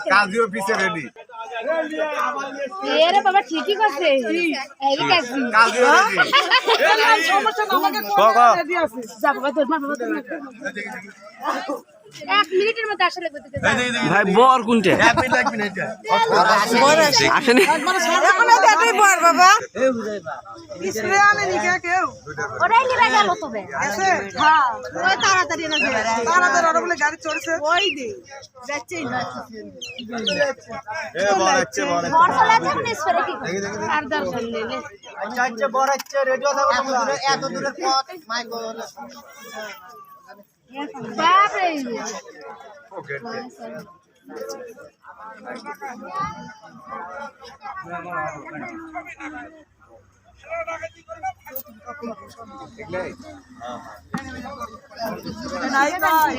কাজী অফিসে রেডি এরে বাবা ঠিকই করছে এই কাজী কাজী রেডি সমস্যা না আমাকে রেডি আছে যা বাবা তোর মা বাবা এক মিনিটের মধ্যে আসলে করতে ভাই বর কোনটা এক মিনিট লাগবে না এটা আসেনি এখন এটাই বল বাবা স্প্রে আনে নি কেউ ওটাই নিয়ে গেল তবে আছে হ্যাঁ ওই তাড়াতাড়ি না তাড়াতাড়ি ওরা বলে গাড়ি চড়ছে ওই দে যাচ্ছেই না এ বড় আছে বড় চলে যাবে না স্প্রে কি আর দরকার নেই আচ্ছা আচ্ছা বড় আচ্ছা রেডিও থাকো তোমরা এত দূরের পথ মাইক বাপ রে ওকে নাই ভাই